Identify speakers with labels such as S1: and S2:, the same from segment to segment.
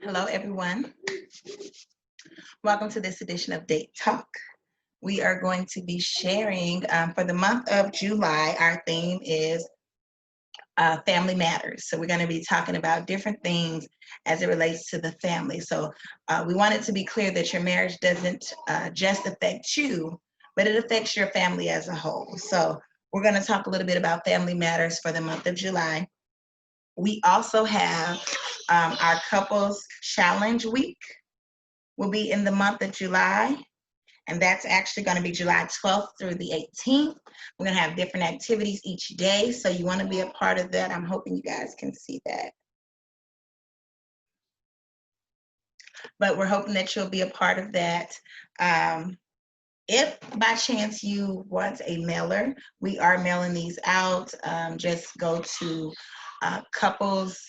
S1: Hello, everyone. Welcome to this edition of Date Talk. We are going to be sharing for the month of July. Our theme is Family Matters. So we're going to be talking about different things as it relates to the family. So we want it to be clear that your marriage doesn't just affect you, but it affects your family as a whole. So we're going to talk a little bit about Family Matters for the month of July. We also have our Couples Challenge Week will be in the month of July, and that's actually going to be July 12th through the 18th. We're going to have different activities each day, so you want to be a part of that. I'm hoping you guys can see that. But we're hoping that you'll be a part of that. If by chance you want a mailer, we are mailing these out. Just go to Couples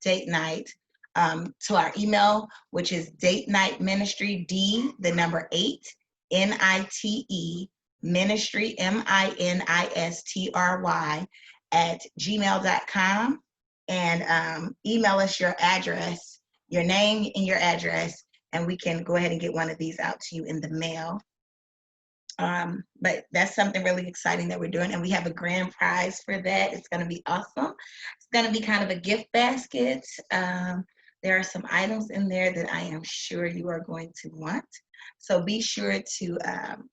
S1: Date Night to our email, which is D8Nite Ministry, D8 NITE Ministry MINISTRY @gmail.com, and email us your address, your name and your address, and we can go ahead and get one of these out to you in the mail. But that's something really exciting that we're doing, and we have a grand prize for that. It's going to be awesome. It's going to be kind of a gift basket. There are some items in there that I am sure you are going to want. So be sure to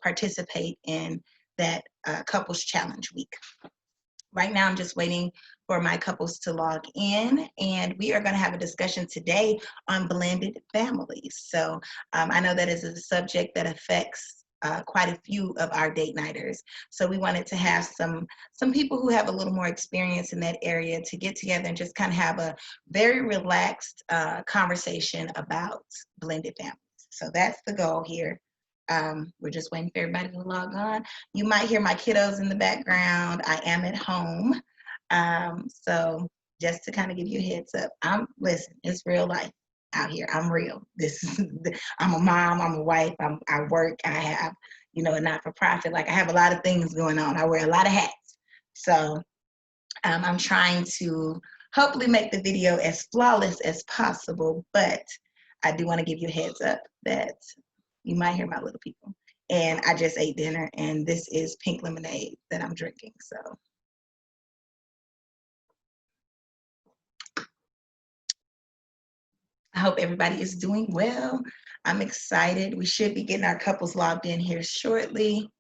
S1: participate in that Couples Challenge Week. Right now, I'm just waiting for my couples to log in, and we are going to have a discussion today on blended families. So I know that is a subject that affects quite a few of our date nighters. So we wanted to have some people who have a little more experience in that area to get together and just kind of have a very relaxed conversation about blended families. So that's the goal here. We're just waiting for everybody to log on. You might hear my kiddos in the background. I am at home. So just to kind of give you a heads up, listen, it's real life out here. I'm real. I'm a mom, I'm a wife, I work, I have, a not-for-profit. Like, I have a lot of things going on. I wear a lot of hats. So I'm trying to hopefully make the video as flawless as possible, but I do want to give you a heads up that you might hear my little people. And I just ate dinner, and this is pink lemonade that I'm drinking, so. I hope everybody is doing well. I'm excited. We should be getting our couples logged in here shortly.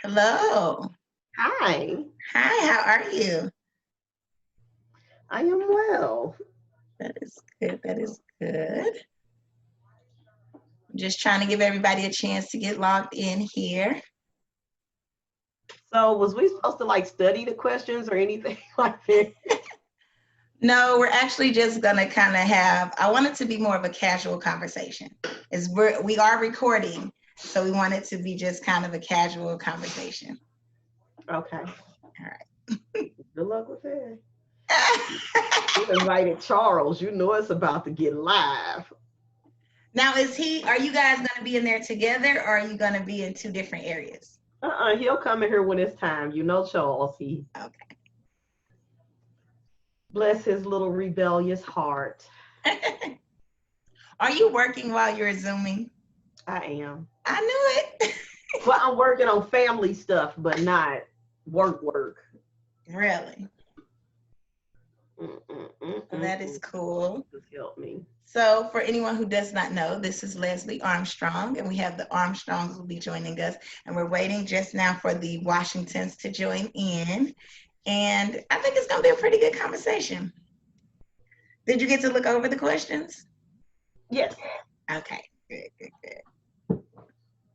S1: Hello.
S2: Hi.
S1: Hi, how are you?
S2: I am well.
S1: That is good. That is good. I'm just trying to give everybody a chance to get logged in here.
S2: So was we supposed to study the questions or anything like that?
S1: No, we're actually just gonna kind of I want it to be more of a casual conversation. We are recording, so we want it to be just kind of a casual conversation.
S2: Okay.
S1: All right.
S2: Good luck with that. You invited Charles. You know it's about to get live.
S1: Now, are you guys going to be in there together, or are you going to be in two different areas?
S2: He'll come in here when it's time. You know Charles.
S1: Okay.
S2: Bless his little rebellious heart.
S1: Are you working while you're Zooming?
S2: I am.
S1: I knew it.
S2: Well, I'm working on family stuff, but not work.
S1: Really? Well, that is cool.
S2: Just help me.
S1: So for anyone who does not know, this is Leslie Armstrong, and we have the Armstrongs will be joining us, and we're waiting just now for the Washingtons to join in, and I think it's going to be a pretty good conversation. Did you get to look over the questions?
S2: Yes.
S1: Okay, good.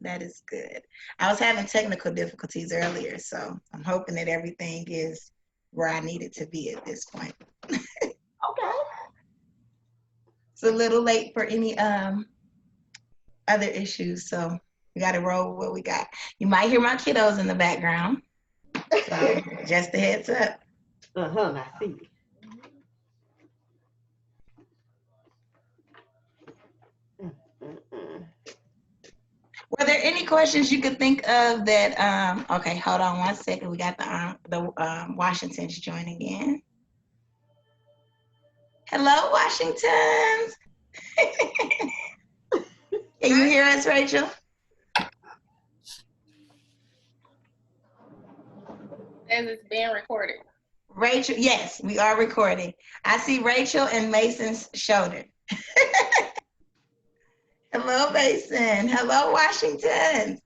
S1: That is good. I was having technical difficulties earlier, so I'm hoping that everything is where I need it to be at this point.
S2: Okay.
S1: It's a little late for any other issues, so we got to roll with what we got. You might hear my kiddos in the background, so just a heads up.
S2: I see.
S1: Were there any questions you could think of that? Okay, hold on one second. We got the Washingtons joining in. Hello, Washingtons. Can you hear us, Rachel?
S3: As it's being recorded.
S1: Rachel, yes, we are recording. I see Rachel and Mason's shoulder. Hello, Mason. Hello, Washington.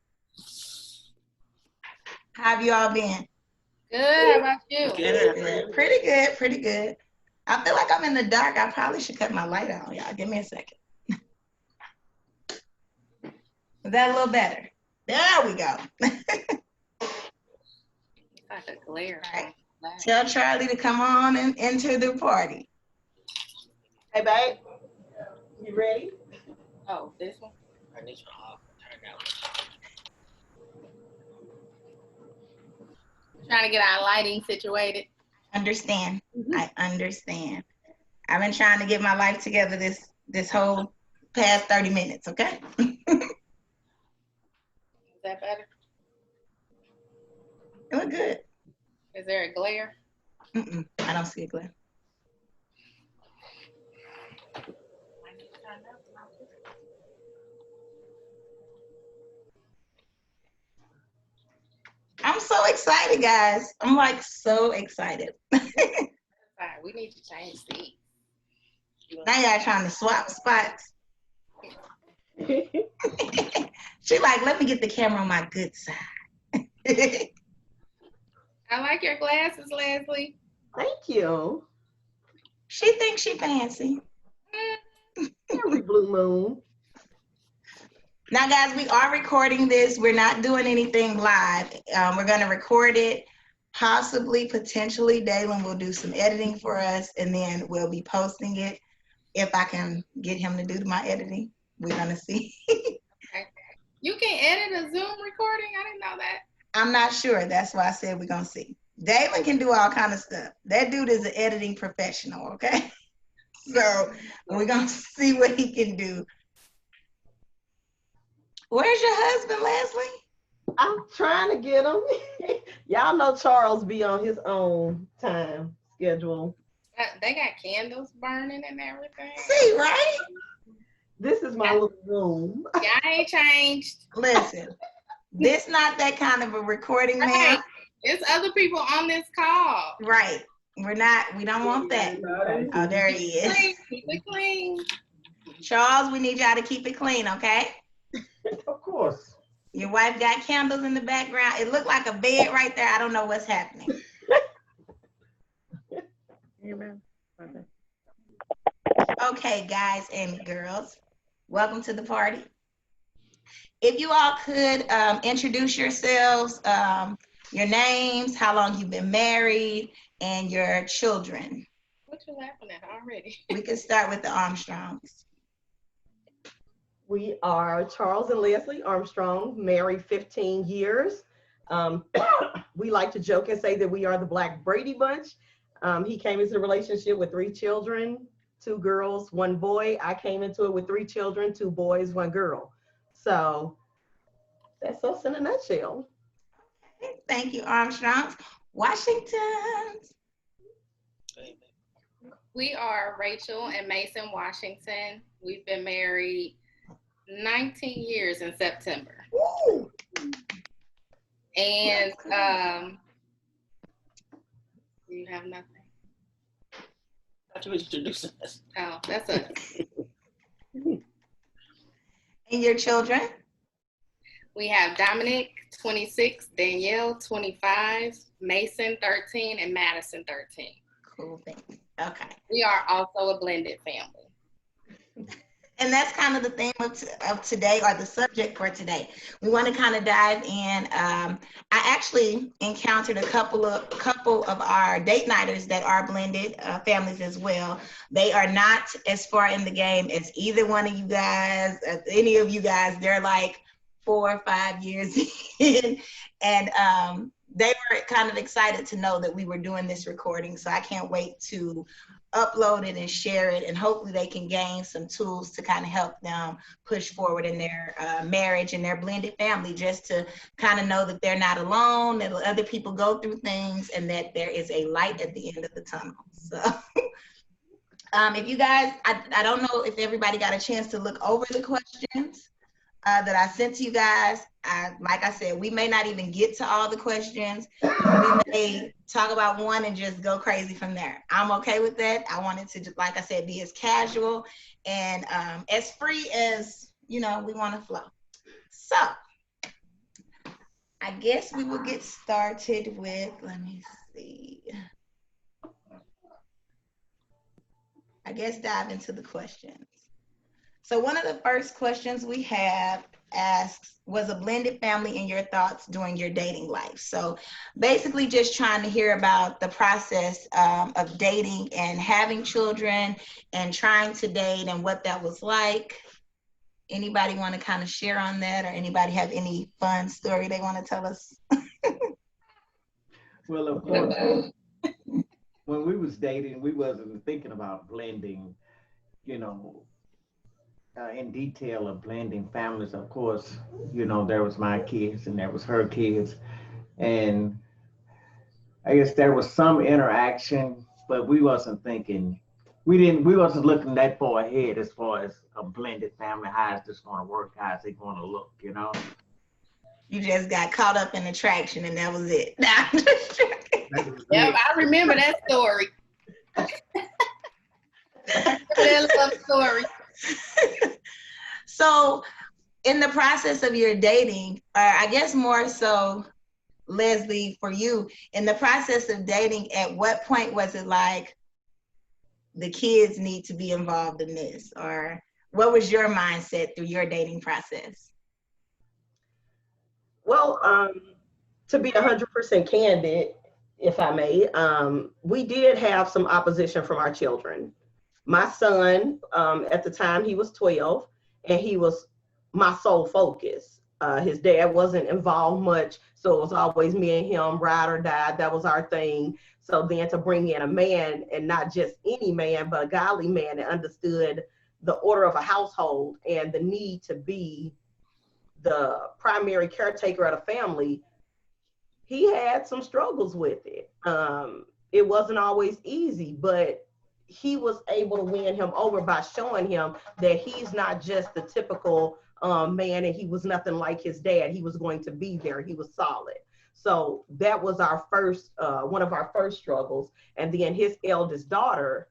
S1: How have you all been?
S3: Good. How about you?
S1: Good. Pretty good. I feel like I'm in the dark. I probably should cut my light on, y'all. Give me a second. Is that a little better? There we go.
S3: Like a glare.
S1: Right. Tell Charlie to come on and enter the party.
S2: Hey, babe. You ready?
S3: Oh, this one?
S4: Turn this one off. Turn that one.
S3: Trying to get our lighting situated.
S1: Understand. I understand. I've been trying to get my life together this whole past 30 minutes, okay?
S3: Is that better?
S1: It look good.
S3: Is there a glare?
S1: I don't see a glare. I'm so excited, guys. I'm like so excited.
S3: Fine. We need to change seats.
S1: Now y'all trying to swap spots. She like, let me get the camera on my good side.
S3: I like your glasses, Leslie.
S2: Thank you.
S1: She thinks she fancy.
S2: Every blue moon.
S1: Now, guys, we are recording this. We're not doing anything live. We're going to record it. Possibly, potentially, Dalen will do some editing for us, and then we'll be posting it. If I can get him to do my editing, we're going to see.
S3: Okay. You can edit a Zoom recording? I didn't know that.
S1: I'm not sure. That's why I said we're going to see. Dalen can do all kind of stuff. That dude is an editing professional, okay? So we're going to see what he can do. Where's your husband, Leslie?
S2: I'm trying to get him. Y'all know Charles be on his own time schedule.
S3: They got candles burning and everything.
S1: See, right?
S2: This is my little room.
S3: Y'all ain't changed.
S1: Listen, this not that kind of a recording, man.
S3: Right. There's other people on this call.
S1: Right. We don't want that. Oh, there he is.
S3: Keep it clean.
S1: Charles, we need y'all to keep it clean, okay?
S2: Of course.
S1: Your wife got candles in the background. It looked like a bed right there. I don't know what's happening. Okay, guys and girls, welcome to the party. If you all could introduce yourselves, your names, how long you've been married, and your children.
S3: What you laughing at already?
S1: We can start with the Armstrongs.
S2: We are Charles and Leslie Armstrong, married 15 years. We like to joke and say that we are the Black Brady Bunch. He came into the relationship with 3 children, 2 girls, 1 boy. I came into it with 3 children, 2 boys, 1 girl. So that's us in a nutshell.
S1: Thank you, Armstrong. Washington.
S3: We are Rachel and Mason Washington. We've been married 19 years in September.
S1: Woo!
S3: And you have nothing.
S4: Have to introduce us.
S3: Oh, that's us.
S1: And your children?
S3: We have Dominic, 26, Danielle, 25, Mason, 13, and Madison, 13.
S1: Cool thing. Okay.
S3: We are also a blended family.
S1: And that's kind of the theme of today, or the subject for today. We want to kind of dive in. I actually encountered a couple of our date nighters that are blended families as well. They are not as far in the game as either one of you guys, any of you guys. They're like 4 or 5 years in, and they were kind of excited to know that we were doing this recording. So I can't wait to upload it and share it, and hopefully they can gain some tools to kind of help them push forward in their marriage and their blended family, just to kind of know that they're not alone, that other people go through things, and that there is a light at the end of the tunnel. So if you guys, I don't know if everybody got a chance to look over the questions that I sent to you guys. Like I said, we may not even get to all the questions. We may talk about one and just go crazy from there. I'm okay with that. I wanted to, like I said, be as casual and as free as, we want to flow. So I guess we will get started with, let me see. I guess dive into the questions. So one of the first questions we have asks, was a blended family in your thoughts during your dating life? So basically just trying to hear about the process of dating and having children and trying to date and what that was like. Anybody want to kind of share on that, or anybody have any fun story they want to tell us?
S5: Well, of course, when we was dating, we wasn't thinking about blending, in detail of blending families. Of course, there was my kids and there was her kids. And I guess there was some interaction, but we wasn't thinking, we wasn't looking that far ahead as far as a blended family. How is this going to work? How is it going to look,
S1: You just got caught up in attraction and that was it. Nah, I'm just joking.
S3: Yep, I remember that story. That love story.
S1: So in the process of your dating, or I guess more so, Leslie, for you, in the process of dating, at what point was it like the kids need to be involved in this? Or what was your mindset through your dating process?
S2: Well, to be 100% candid, if I may, we did have some opposition from our children. My son, at the time, he was 12, and he was my sole focus. His dad wasn't involved much, so it was always me and him, ride or die. That was our thing. So then to bring in a man, and not just any man, but a godly man that understood the order of a household and the need to be the primary caretaker of the family, he had some struggles with it. It wasn't always easy, but he was able to win him over by showing him that he's not just the typical man, and he was nothing like his dad. He was going to be there. He was solid. So that was our first, one of our first struggles. And then his eldest daughter,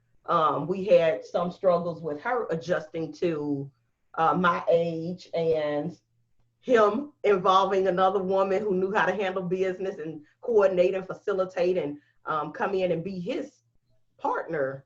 S2: we had some struggles with her adjusting to my age, and him involving another woman who knew how to handle business and coordinate and facilitate and come in and be his partner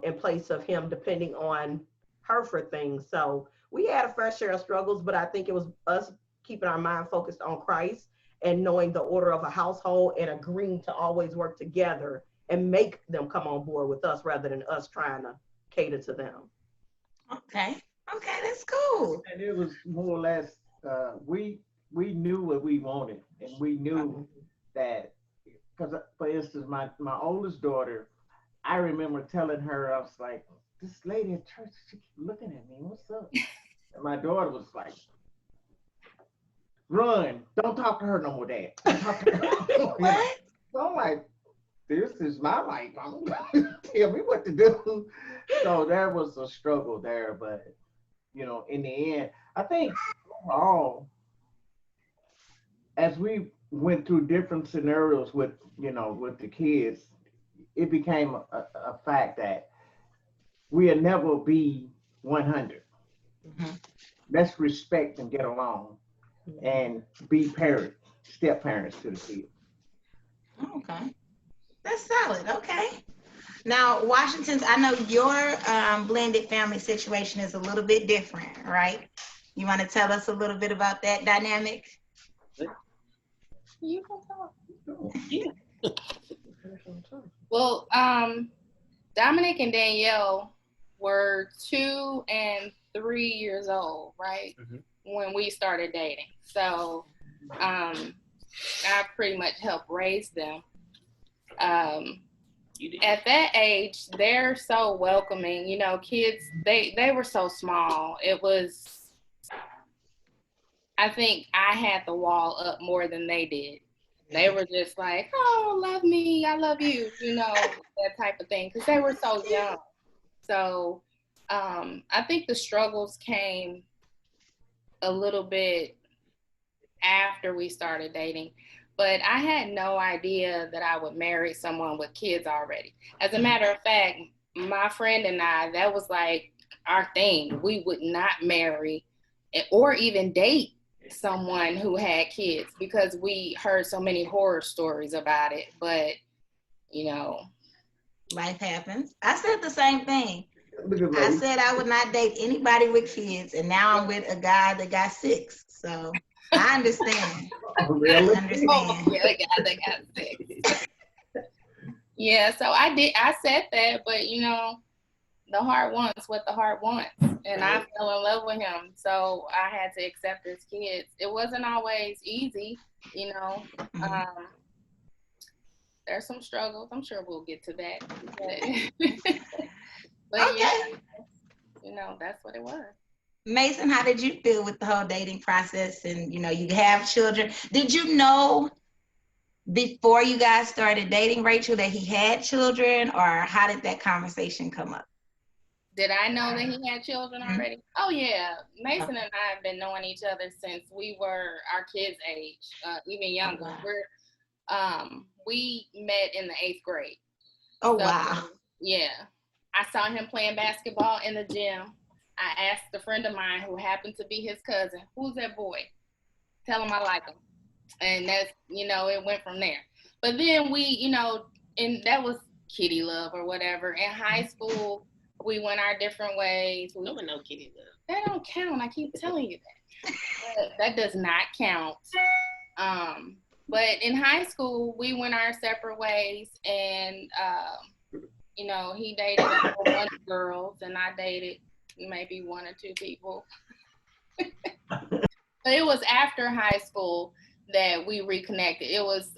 S2: in place of him depending on her for things. So we had a fair share of struggles, but I think it was us keeping our mind focused on Christ and knowing the order of a household and agreeing to always work together and make them come on board with us rather than us trying to cater to them.
S1: Okay, that's cool.
S5: And it was more or less, we knew what we wanted, and we knew that because for instance, my oldest daughter, I remember telling her, I was like, this lady at church, she keep looking at me. What's up? And my daughter was like, run. Don't talk to her no more, Dad. Don't talk to her.
S1: What?
S5: So I'm like, this is my life. Tell me what to do. So there was a struggle there, but in the end, I think overall, as we went through different scenarios with the kids, it became a fact that we'll never be 100.
S1: Mhm.
S5: Let's respect and get along and be parents, step parents to the kids.
S1: Okay. That's solid. Okay. Now, Washington's, I know your blended family situation is a little bit different, right? You want to tell us a little bit about that dynamic?
S3: You can talk.
S4: Yeah.
S3: Well, Dominic and Danielle were 2 and 3 years old, right?
S4: Mhm.
S3: When we started dating. So I pretty much helped raise them.
S4: You did.
S3: At that age, they're so welcoming. Kids, they were so small. It was, I think I had the wall up more than they did. They were just like, oh, love me, I love you, that type of thing, because they were so young. So I think the struggles came a little bit after we started dating, but I had no idea that I would marry someone with kids already. As a matter of fact, my friend and I, that was like our thing. We would not marry or even date someone who had kids because we heard so many horror stories about it. But,
S1: Life happens. I said the same thing.
S5: Look at
S1: I
S5: Ray.
S1: said I would not date anybody with kids, and now I'm with a guy that got 6. So I understand.
S5: Really?
S1: I understand.
S3: oh, yeah, they got sick. Yeah, so I said that, but the heart wants what the heart wants. And I fell in love with him. So I had to accept his kids. It wasn't always easy, There's some struggles. I'm sure we'll get to that. But
S1: Okay.
S3: yeah, that's what it was.
S1: Mason, how did you feel with the whole dating process? And you have children. Did you know before you guys started dating, Rachel, that he had children, or how did that conversation come up?
S3: Did I know that he had children already? Oh yeah, Mason and I have been knowing each other since we were our kids' age, even younger. We met in the 8th grade.
S1: Oh, wow.
S3: Yeah, I saw him playing basketball in the gym. I asked a friend of mine who happened to be his cousin, "Who's that boy? Tell him I like him." And that's, it went from there. But then we, and that was kitty love or whatever. In high school, we went our different ways.
S4: No one know kitty love.
S3: That don't count. I keep telling you that. That does not count. But in high school, we went our separate ways, and he dated a whole bunch of girls, and I dated maybe 1 or 2 people. But it was after high school that we reconnected. It was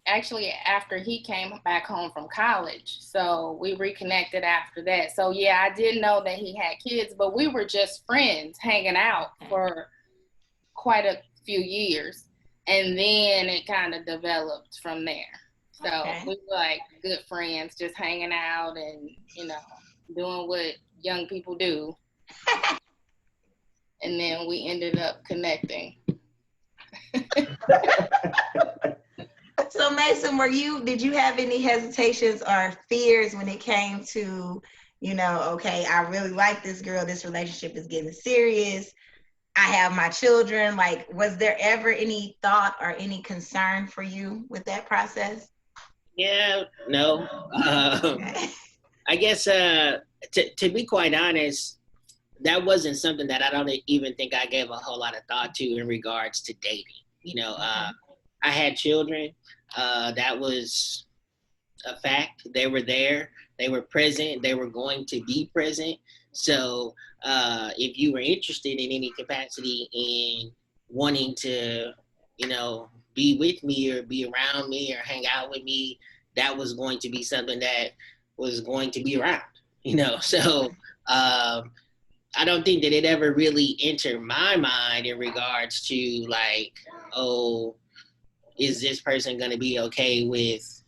S3: actually after he came back home from college. So we reconnected after that. So yeah, I didn't know that he had kids, but we were just friends hanging out for quite a few years. And then it kind of developed from there. So we were like good friends, just hanging out and, doing what young people do. And then we ended up connecting.
S1: So Mason, did you have any hesitations or fears when it came to, okay, I really like this girl, this relationship is getting serious, I have my children, like, was there ever any thought or any concern for you with that process?
S4: Yeah, no. I guess to be quite honest, that wasn't something that I don't even think I gave a whole lot of thought to in regards to dating. I had children. That was a fact. They were there. They were present. They were going to be present. So if you were interested in any capacity in wanting to, be with me or be around me or hang out with me, that was going to be something that was going to be around, So I don't think that it ever really entered my mind in regards to like, oh, is this person going to be okay with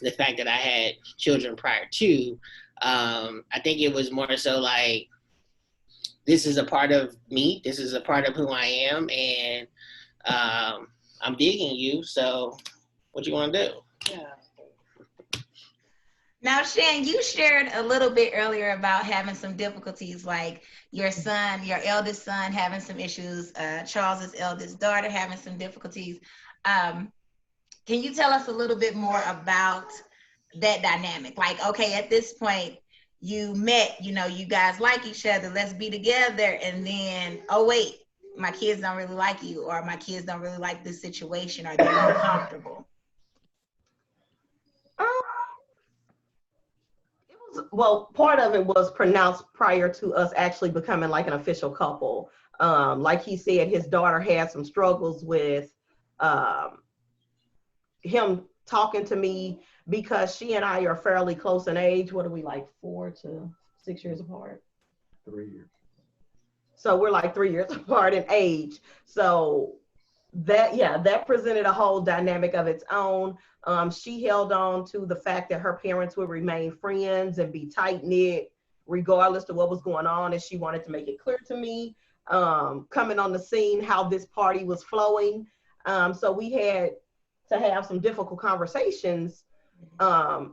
S4: the fact that I had children prior to? I think it was more so like, this is a part of me. This is a part of who I am. And I'm digging you. So what you want to do?
S3: Yeah.
S1: Now, Shan, you shared a little bit earlier about having some difficulties, like your son, your eldest son having some issues, Charles's eldest daughter having some difficulties. Can you tell us a little bit more about that dynamic? Like, okay, at this point, you met, you guys like each other, let's be together. And then, oh, wait, my kids don't really like you, or my kids don't really like this situation, or they're uncomfortable.
S2: Well, part of it was pronounced prior to us actually becoming like an official couple. Like he said, his daughter had some struggles with him talking to me because she and I are fairly close in age. What are we, like 4 to 6 years apart?
S5: 3 years.
S2: So we're like 3 years apart in age. So that presented a whole dynamic of its own. She held on to the fact that her parents would remain friends and be tight knit regardless of what was going on, and she wanted to make it clear to me, coming on the scene, how this party was flowing. So we had to have some difficult conversations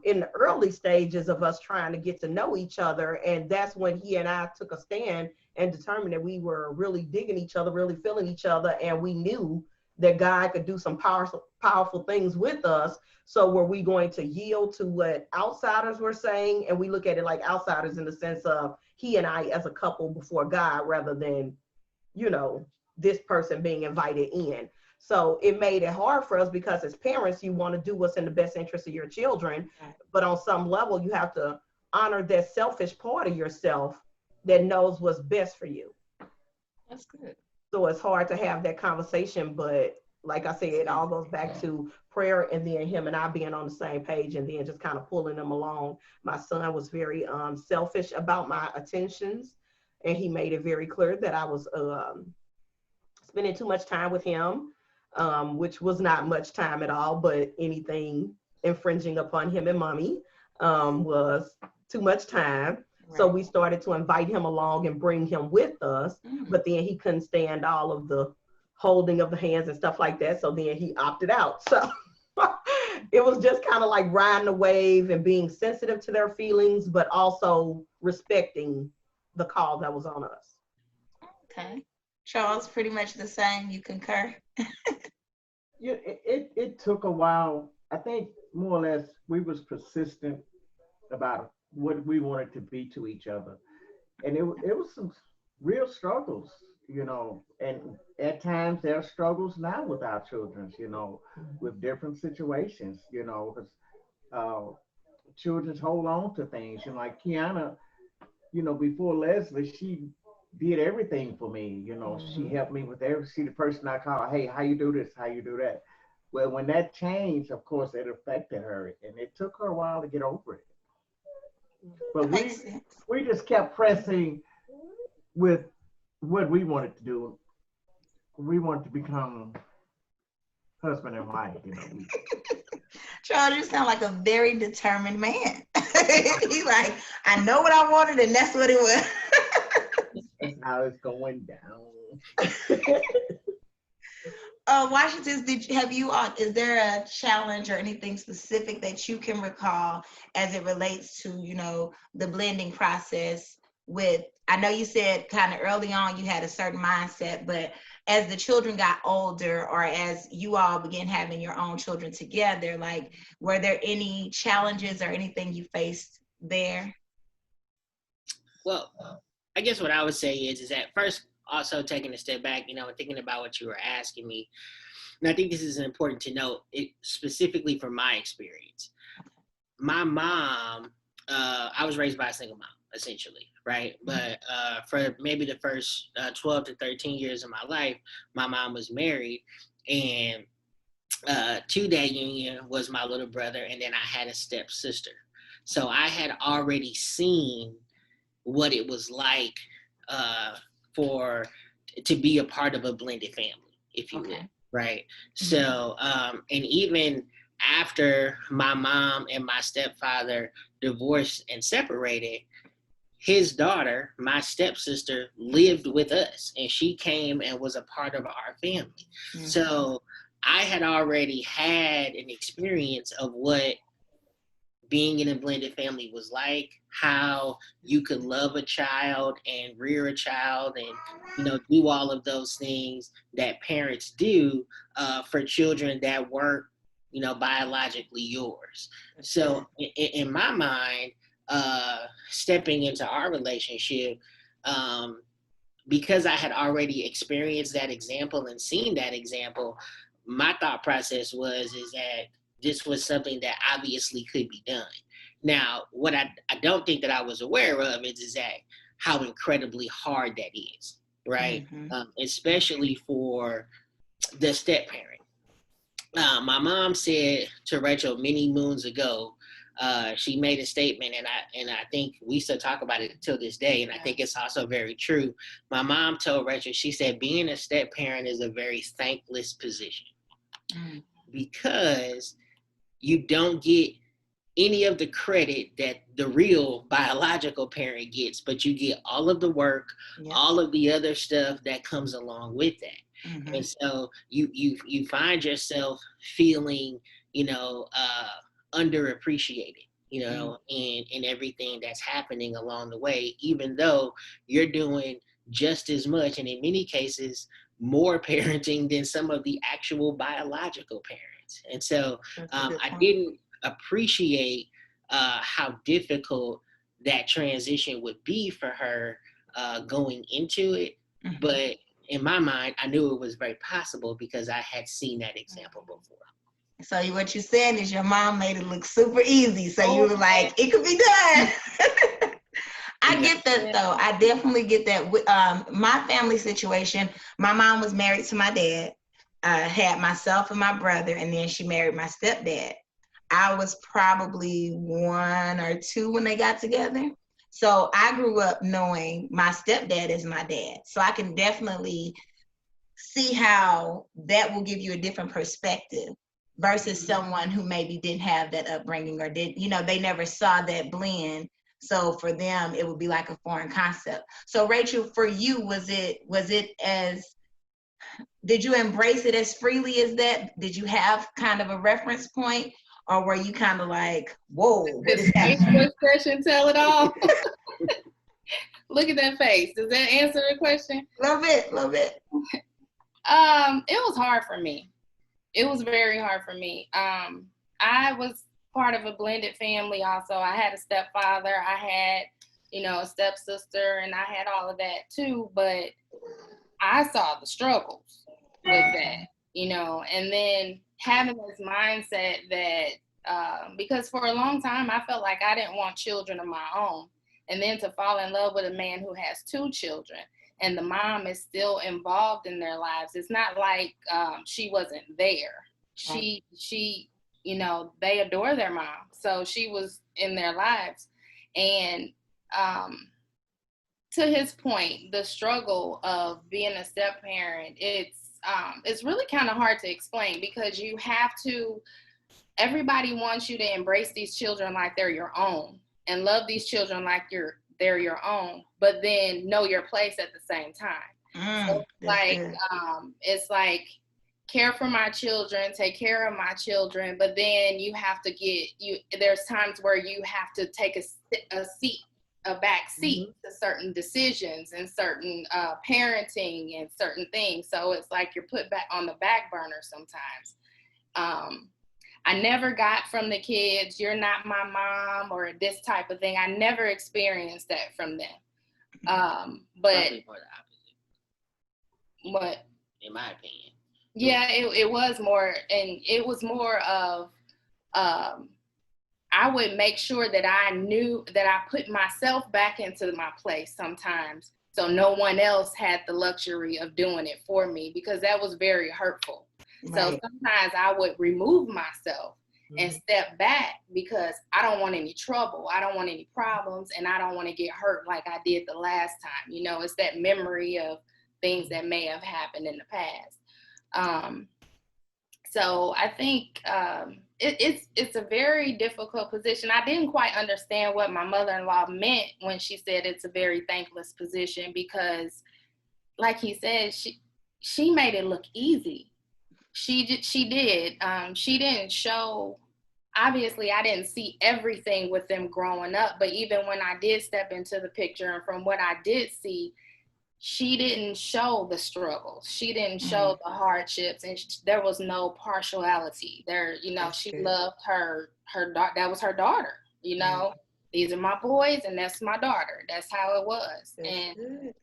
S2: in the early stages of us trying to get to know each other, and that's when he and I took a stand and determined that we were really digging each other, really feeling each other, and we knew that God could do some powerful things with us. So were we going to yield to what outsiders were saying? And we look at it like outsiders in the sense of he and I as a couple before God, rather than, this person being invited in. So it made it hard for us because as parents, you want to do what's in the best interest of your children. But on some level, you have to honor that selfish part of yourself that knows what's best for you.
S1: That's good.
S2: So it's hard to have that conversation, but like I said, it all goes back to prayer and then him and I being on the same page and then just kind of pulling them along. My son was very selfish about my attentions, and he made it very clear that I was spending too much time with him, which was not much time at all, but anything infringing upon him and mommy was too much time. So we started to invite him along and bring him with us, but then he couldn't stand all of the holding of the hands and stuff like that. So then he opted out. So it was just kind of like riding the wave and being sensitive to their feelings, but also respecting the call that was on us.
S1: Okay. Charles, pretty much the same. You concur?
S5: Yeah, it took a while. I think more or less we was persistent about what we wanted to be to each other. And it was some real struggles, and at times there are struggles now with our children, with different situations, because children hold on to things. And like Kiana, before Leslie, she did everything for me. She helped me with she the person I call, hey, how you do this, how you do that. Well, when that changed, of course, it affected her, and it took her a while to get over it. But we just kept pressing with what we wanted to do. We wanted to become husband and wife,
S1: Charles, you sound like a very determined man. He's like, I know what I wanted, and that's what it was.
S5: That's how it's going down.
S1: Washington, is there a challenge or anything specific that you can recall as it relates to, the blending process with, I know you said kind of early on you had a certain mindset, but as the children got older or as you all began having your own children together, like, were there any challenges or anything you faced there?
S4: Well, I guess what I would say is that first, also taking a step back, and thinking about what you were asking me. And I think this is important to note, specifically from my experience. My mom, I was raised by a single mom, essentially, right? But for maybe the first 12 to 13 years of my life, my mom was married. And to that union was my little brother, and then I had a stepsister. So I had already seen what it was like to be a part of a blended family, if you will, right? So, and even after my mom and my stepfather divorced and separated, his daughter, my stepsister, lived with us, and she came and was a part of our family. So I had already had an experience of what being in a blended family was like, how you could love a child and rear a child and, do all of those things that parents do for children that weren't, biologically yours. So in my mind, stepping into our relationship, because I had already experienced that example and seen that example, my thought process is that this was something that obviously could be done. Now, what I don't think that I was aware of is that how incredibly hard that is, right? Especially for the step parent. My mom said to Rachel many moons ago, she made a statement, and I think we still talk about it till this day, and I think it's also very true. My mom told Rachel, she said, being a step parent is a very thankless position because you don't get any of the credit that the real biological parent gets, but you get all of the work, all of the other stuff that comes along with that. And so you find yourself feeling, underappreciated, in everything that's happening along the way, even though you're doing just as much, and in many cases, more parenting than some of the actual biological parents. And so I didn't appreciate how difficult that transition would be for her going into it. But in my mind, I knew it was very possible because I had seen that example before.
S1: So what you're saying is your mom made it look super easy. So you were like, it could be done. I get that though. I definitely get that. My family situation, my mom was married to my dad, had myself and my brother, and then she married my stepdad. I was probably 1 or 2 when they got together. So I grew up knowing my stepdad is my dad. So I can definitely see how that will give you a different perspective versus someone who maybe didn't have that upbringing or they never saw that blend. So for them, it would be like a foreign concept. So Rachel, for you, did you embrace it as freely as that? Did you have kind of a reference point? Or were you kind of like, whoa, what is that?
S3: Facebook session, tell it all. Look at that face. Does that answer the question?
S1: Love it.
S3: It was hard for me. It was very hard for me. I was part of a blended family also. I had a stepfather. I had, a stepsister, and I had all of that too. But I saw the struggles with that, and then having this mindset that, because for a long time, I felt like I didn't want children of my own. And then to fall in love with a man who has 2 children and the mom is still involved in their lives. It's not like she wasn't there. She, they adore their mom. So she was in their lives. And to his point, the struggle of being a step parent, it's really kind of hard to explain because everybody wants you to embrace these children like they're your own and love these children like they're your own, but then know your place at the same time. So it's like care for my children, take care of my children, but then you have to there's times where you have to take a back seat to certain decisions and certain parenting and certain things. So it's like you're put back on the back burner sometimes. I never got from the kids, you're not my mom or this type of thing. I never experienced that from them. But
S4: more the opposite.
S3: What?
S4: In my opinion.
S3: Yeah, it was more, and it was more of, I would make sure that I knew that I put myself back into my place sometimes, so no one else had the luxury of doing it for me, because that was very hurtful. So
S1: Right.
S3: sometimes I would remove myself and step back because I don't want any trouble. I don't want any problems, and I don't want to get hurt like I did the last time. You know, it's that memory of things that may have happened in the past. So I think it's a very difficult position. I didn't quite understand what my mother-in-law meant when she said it's a very thankless position, because like he said, she made it look easy. She did. She didn't show, obviously I didn't see everything with them growing up, but even when I did step into the picture and from what I did see, she didn't show the struggles. She didn't show the hardships, and there was no partiality there. You know,
S1: That's
S3: she
S1: good.
S3: loved her daughter. That was her daughter. You know, these are my boys, and that's my daughter. That's how it was.
S1: That's
S3: And
S1: good.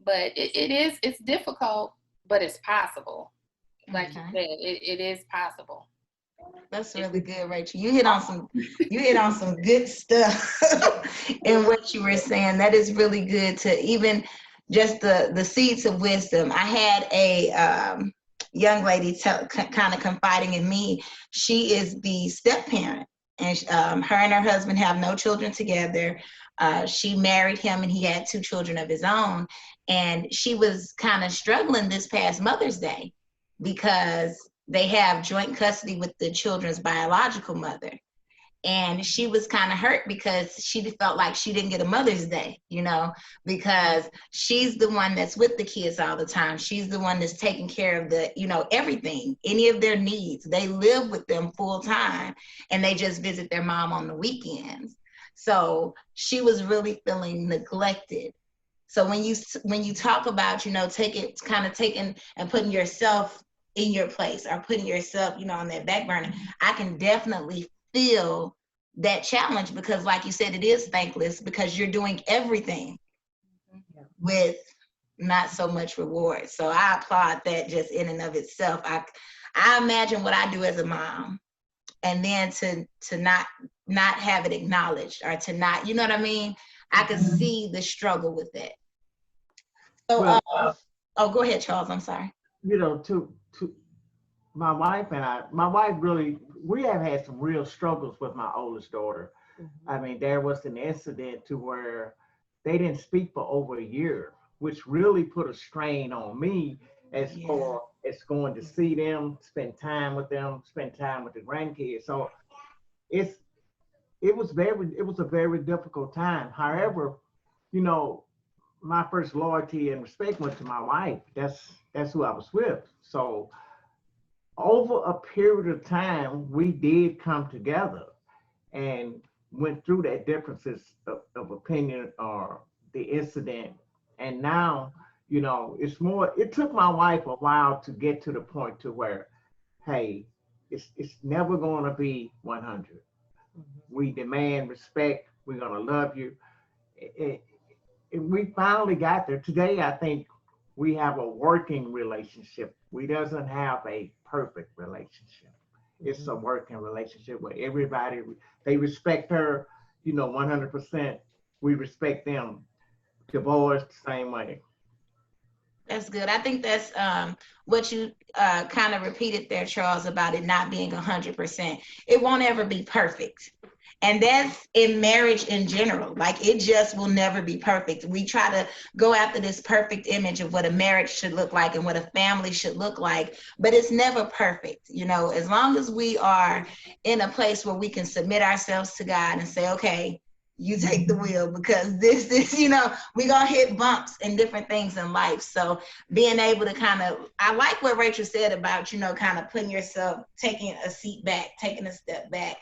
S3: but it's difficult, but it's possible. Like you
S1: Okay.
S3: said, it is possible.
S1: That's really good, Rachel. You hit on some good stuff in what you were saying. That is really good to even just the seeds of wisdom. I had a young lady kind of confiding in me. She is the step parent, and her and her husband have no children together. She married him, and he had 2 children of his own. And she was kind of struggling this past Mother's Day because they have joint custody with the children's biological mother. And she was kind of hurt because she felt like she didn't get a Mother's Day, you know, because she's the one that's with the kids all the time. She's the one that's taking care of the, you know, everything, any of their needs. They live with them full time, and they just visit their mom on the weekends. So she was really feeling neglected. So when you talk about, you know, taking and putting yourself in your place, or putting yourself, you know, on that back burner, I can definitely feel that challenge, because like you said, it is thankless because you're doing everything with not so much reward. So I applaud that just in and of itself. I imagine what I do as a mom, and then to not have it acknowledged, or to not, you know what I mean? I could see the struggle with it. So,
S5: Well,
S1: oh, go ahead, Charles. I'm sorry.
S5: you know, to my wife and my wife really, we have had some real struggles with my oldest daughter. I mean, there was an incident to where they didn't speak for over a year, which really put a strain on me as far as going to see them, spend time with them, spend time with the grandkids. So it was a very difficult time. However, you know, my first loyalty and respect went to my wife. That's who I was with. So over a period of time, we did come together and went through that differences of opinion or the incident. And now, you know, it took my wife a while to get to the point to where, hey, it's never going to be 100. We demand respect. We're going to love you. And we finally got there. Today, I think we have a working relationship. We doesn't have a perfect relationship. It's a working relationship where everybody, they respect her, you know, 100%. We respect them. Divorced, same way.
S1: That's good. I think that's what you kind of repeated there, Charles, about it not being 100%. It won't ever be perfect. And that's in marriage in general. Like, it just will never be perfect. We try to go after this perfect image of what a marriage should look like and what a family should look like, but it's never perfect. You know, as long as we are in a place where we can submit ourselves to God and say, okay, you take the wheel, because this is, you know, we're going to hit bumps and different things in life. So being able to I like what Rachel said about, you know, kind of putting yourself, taking a seat back, taking a step back.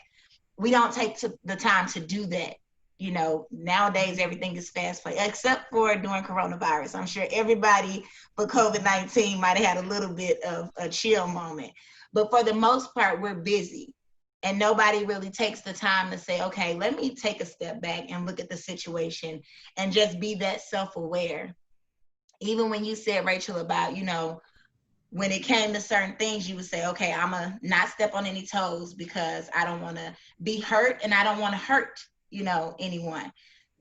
S1: We don't take the time to do that. You know, nowadays everything is fast paced, except for during coronavirus. I'm sure everybody for COVID-19 might have had a little bit of a chill moment. But for the most part, we're busy. And nobody really takes the time to say, okay, let me take a step back and look at the situation and just be that self-aware. Even when you said, Rachel, about, you know, when it came to certain things, you would say, okay, I'm going to not step on any toes because I don't want to be hurt and I don't want to hurt, you know, anyone.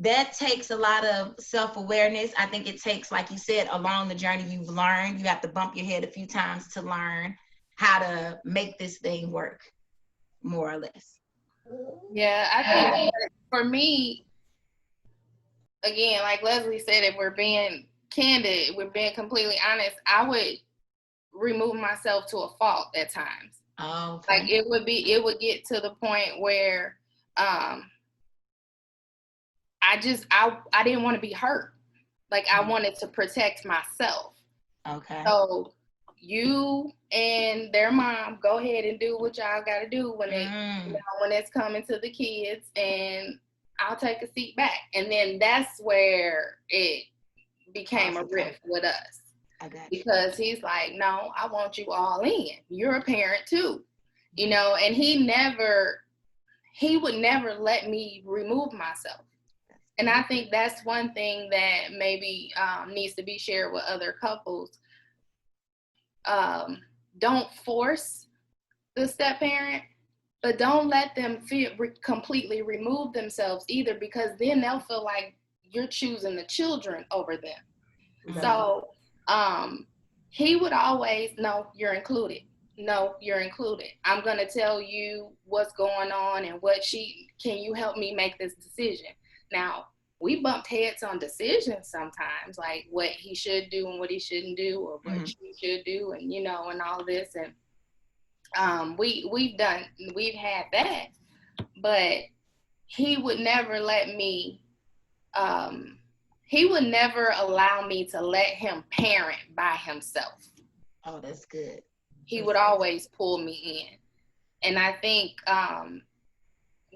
S1: That takes a lot of self-awareness. I think it takes, like you said, along the journey you've learned. You have to bump your head a few times to learn how to make this thing work, more or less.
S3: Yeah, I think for me, again, like Leslie said, if we're being candid, we're being completely honest, I would remove myself to a fault at times.
S1: Oh, okay.
S3: Like it would get to the point where I didn't want to be hurt. Like I wanted to protect myself.
S1: Okay.
S3: So you and their mom go ahead and do what y'all got to do when when it's coming to the kids, and I'll take a seat back. And then that's where it became a rift with us.
S1: I got you.
S3: Because he's like, no, I want you all in. You're a parent too, and he would never let me remove myself. And I think that's one thing that maybe needs to be shared with other couples. Don't force the step parent, but don't let them completely remove themselves either, because then they'll feel like you're choosing the children over them. Mm-hmm. So he would always, no, you're included. No, you're included. I'm going to tell you what's going on and can you help me make this decision? Now, we bumped heads on decisions sometimes, like what he should do and what he shouldn't do, or what she should do, and and all this. And we've had that, but he would never let me. He would never allow me to let him parent by himself.
S1: Oh, that's good.
S3: He would always pull me in, and I think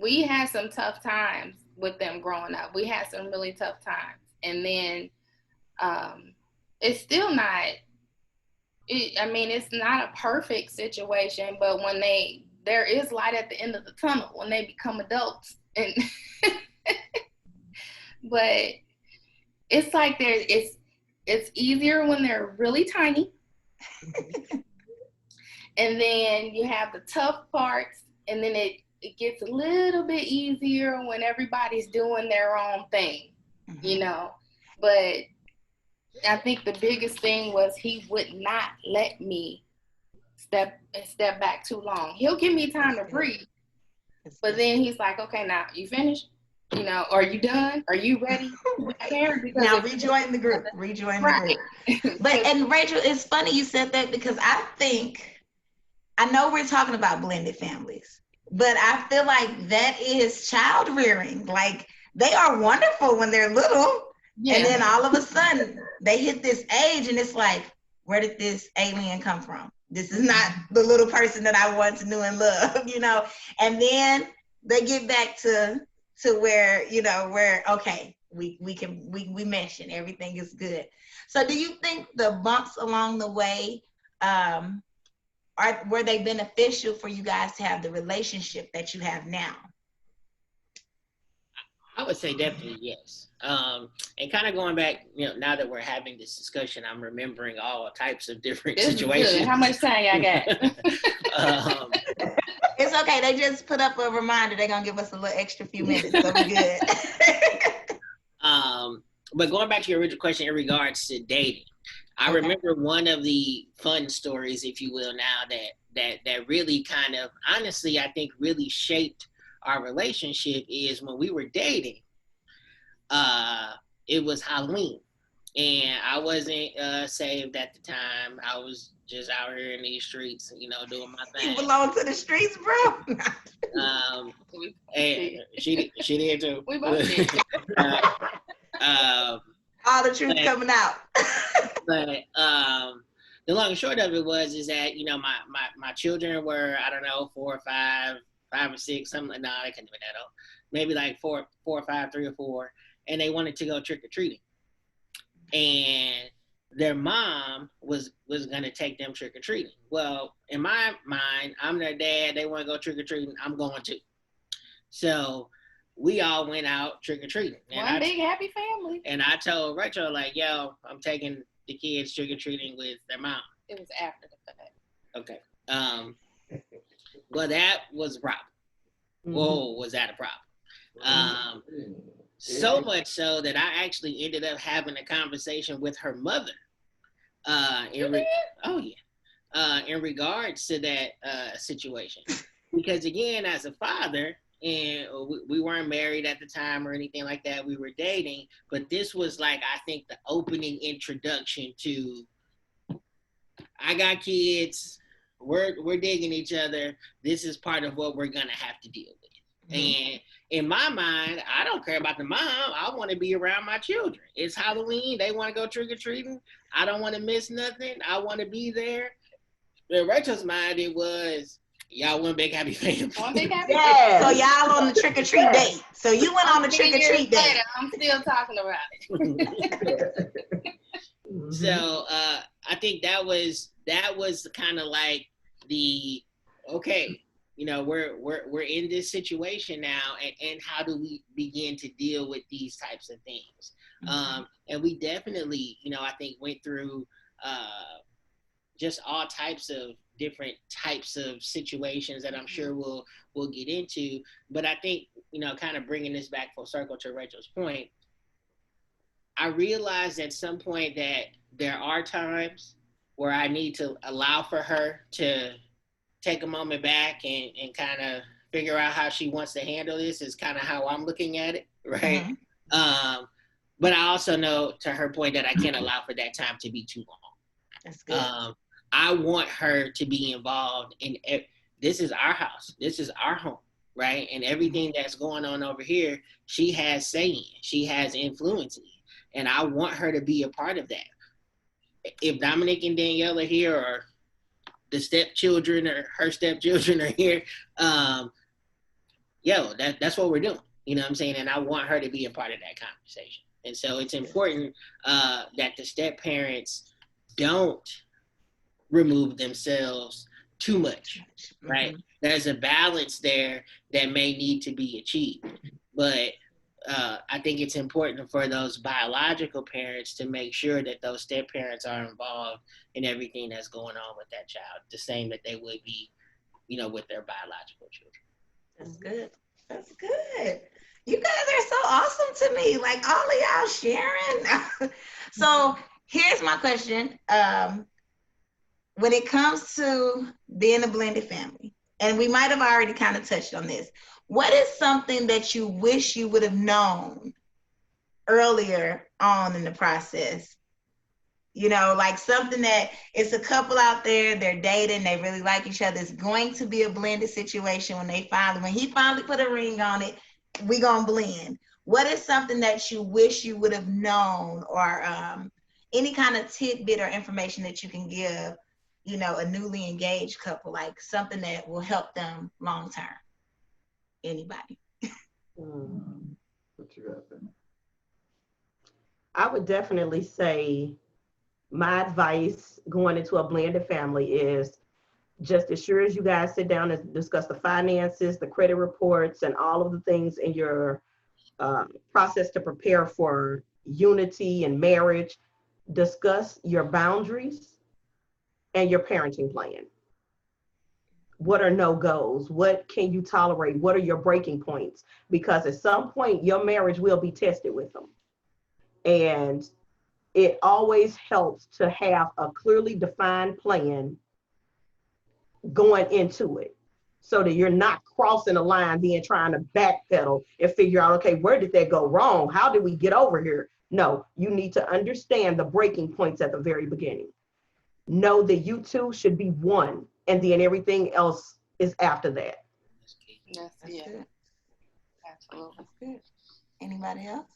S3: we had some tough times with them growing up. We had some really tough times. And then it's still not, it's not a perfect situation, but when there is light at the end of the tunnel when they become adults. And but it's like it's easier when they're really tiny. And then you have the tough parts, and then it gets a little bit easier when everybody's doing their own thing, But I think the biggest thing was he would not let me step back too long. He'll give me time to breathe, but then he's like, okay, now you finished? Are you done? Are you ready?
S1: Now rejoin the group. But, and Rachel, it's funny you said that, because I know we're talking about blended families, but I feel like that is child rearing. Like, they are wonderful when they're little. Yeah. And then all of a sudden they hit this age and it's like, where did this alien come from? This is not the little person that I once knew and loved, And then they get back to where, where, okay, we mesh and everything is good. So do you think the bumps along the way, were they beneficial for you guys to have the relationship that you have now?
S4: I would say definitely yes. And kind of going back, now that we're having this discussion, I'm remembering all types of different situations.
S3: Good. How much time I got?
S1: It's okay. They just put up a reminder. They're gonna give us a little extra few minutes, so we're good.
S4: But going back to your original question in regards to dating, I remember one of the fun stories, if you will, now that really kind of, honestly, I think really shaped our relationship is when we were dating. It was Halloween, and I wasn't saved at the time. I was just out here in these streets, doing my thing.
S1: You belong to the streets, bro.
S4: And she did too.
S3: We both did.
S1: All the truth coming out.
S4: But the long and short of it is that my children were, I don't know, 4 or 5 or 6, something like, they couldn't be that old, maybe like 4 or 5, 3 or 4, and they wanted to go trick or treating, and their mom was gonna take them trick or treating. Well, in my mind, I'm their dad. They want to go trick or treating. I'm going to. So we all went out trick or treating.
S3: One big happy family.
S4: And I told Rachel, like, yo, I'm taking the kids trick or treating with their mom.
S3: It was after the fact.
S4: Okay. Well, that was a problem. Whoa, was that a problem? So much so that I actually ended up having a conversation with her mother. Oh yeah. in regards to that situation. Because again, as a father, and we weren't married at the time or anything like that, we were dating, but this was like, I think, the opening introduction to, I got kids, we're digging each other, this is part of what we're gonna have to deal with. And in my mind, I don't care about the mom. I want to be around my children. It's Halloween. They want to go trick-or-treating. I don't want to miss nothing. I want to be there. In Rachel's mind, it was, y'all one big happy family.
S3: One big happy
S2: Yes.
S1: So y'all on the trick-or-treat date. So you went on the
S3: 10 years
S1: trick-or-treat date.
S3: later, I'm still talking about it.
S4: So I think that was kind of like the, okay, you know, we're in this situation now, and how do we begin to deal with these types of things? And we definitely, you know, I think went through just all types of different types of situations that I'm sure we'll get into. But I think, you know, kind of bringing this back full circle to Rachel's point, I realized at some point that there are times where I need to allow for her to take a moment back and kind of figure out how she wants to handle this, is kind of how I'm looking at it, right? But I also know, to her point, that I can't allow for that time to be too long.
S1: That's good.
S4: I want her to be involved in this is our house, this is our home, right? And everything that's going on over here, she has say in, she has influence in, and I want her to be a part of that. If Dominic and Danielle are here, or the stepchildren or her stepchildren are here, that's what we're doing. You know what I'm saying? And I want her to be a part of that conversation. And so it's important that the step parents don't remove themselves too much, right? There's a balance there that may need to be achieved. But I think it's important for those biological parents to make sure that those step parents are involved in everything that's going on with that child, the same that they would be, you know, with their biological children.
S1: That's good. That's good. You guys are so awesome to me. Like, all of y'all sharing. So here's my question. When it comes to being a blended family, and we might have already kind of touched on this, what is something that you wish you would have known earlier on in the process? You know, like something that it's a couple out there, they're dating, they really like each other. It's going to be a blended situation when he finally put a ring on it, we gonna blend. What is something that you wish you would have known, or any kind of tidbit or information that you can give, you know, a newly engaged couple, like something that will help them long term? Anybody?
S5: What you got there?
S2: I would definitely say my advice going into a blended family is, just as sure as you guys sit down and discuss the finances, the credit reports, and all of the things in your process to prepare for unity and marriage, discuss your boundaries and your parenting plan. What are no-goes? What can you tolerate? What are your breaking points? Because at some point, your marriage will be tested with them. And it always helps to have a clearly defined plan going into it, so that you're not crossing the line, then trying to backpedal and figure out, okay, where did that go wrong? How did we get over here? No, you need to understand the breaking points at the very beginning. Know that you two should be one, and then everything else is after that.
S3: That's
S1: good.
S3: Absolutely.
S1: That's good. Anybody else?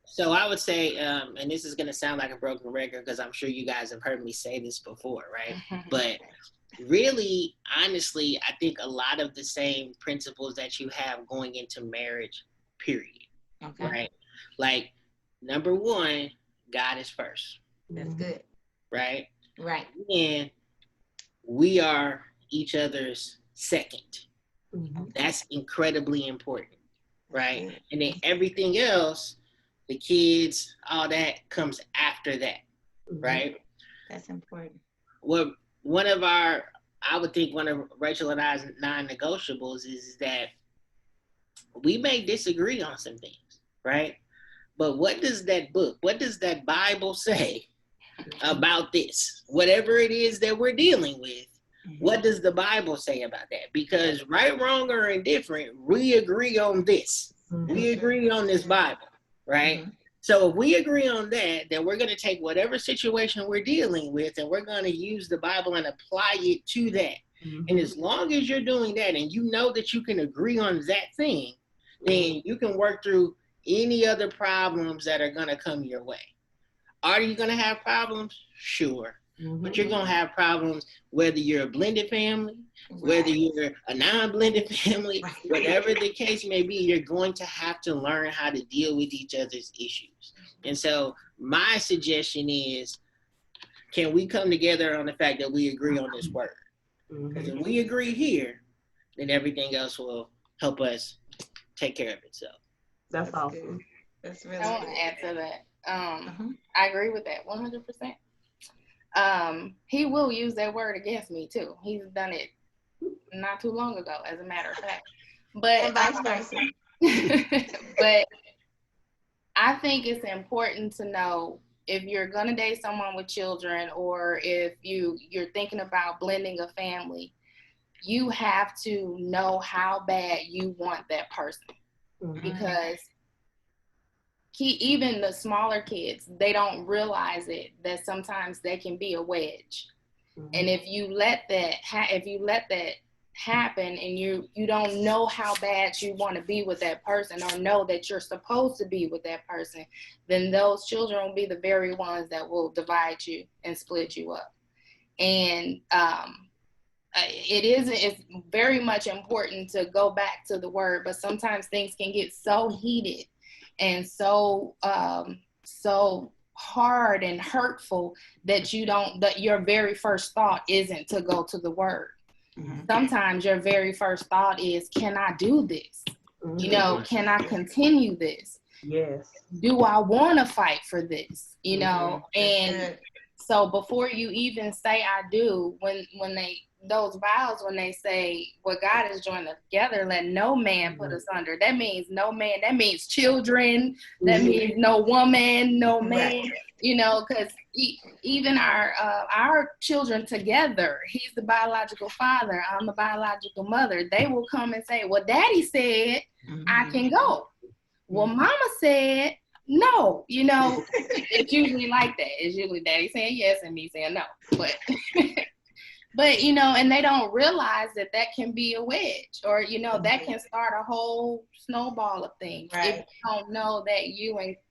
S4: So I would say, and this is going to sound like a broken record, because I'm sure you guys have heard me say this before, right? But really, honestly, I think a lot of the same principles that you have going into marriage, period. Okay. Right? Like, number one, God is first.
S1: That's good.
S4: Right?
S1: Right.
S4: And we are each other's second.
S2: Mm-hmm.
S4: That's incredibly important. Right? And then everything else, the kids, all that comes after that. Right?
S1: That's important.
S4: Well, I would think one of Rachel and I's non-negotiables is that we may disagree on some things, right? But what does that book, what does that Bible say about this, whatever it is that we're dealing with. What does the Bible say about that? Because right, wrong, or indifferent, we agree on this. We agree on this Bible, right? So if we agree on that, then we're going to take whatever situation we're dealing with and we're going to use the Bible and apply it to that. And as long as you're doing that and you know that you can agree on that thing, then you can work through any other problems that are going to come your way. Are you going to have problems? Sure. But you're going to have problems whether you're a blended family, whether you're a non-blended family, whatever the case may be, you're going to have to learn how to deal with each other's issues. And so my suggestion is, can we come together on the fact that we agree on this word? Because if we agree here, then everything else will help us take care of itself.
S2: That's awesome.
S1: That's really
S3: I want to add to that. I agree with that 100%. He will use that word against me too. He's done it not too long ago, as a matter of fact. But
S1: and vice versa.
S3: But I think it's important to know, if you're gonna date someone with children, or if you're thinking about blending a family, you have to know how bad you want that person. Because even the smaller kids, they don't realize it, that sometimes they can be a wedge. And if you let that happen, and you don't know how bad you want to be with that person, or know that you're supposed to be with that person, then those children will be the very ones that will divide you and split you up. And it's very much important to go back to the word, but sometimes things can get so heated and so hard and hurtful that your very first thought isn't to go to the word. Sometimes your very first thought is, can I do this? Can I continue this?
S2: Yes.
S3: Do I want to fight for this? And so before you even say I do, when those vows, when they say what God has joined together, let no man put us under. That means no man. That means children. That means no woman, no man. Because even our children together, he's the biological father, I'm the biological mother. They will come and say, well, Daddy said I can go. Well, Mama said no. It's usually like that. It's usually Daddy saying yes and me saying no. But and they don't realize that can be a wedge, or that can start a whole snowball of things. Right. If you don't know that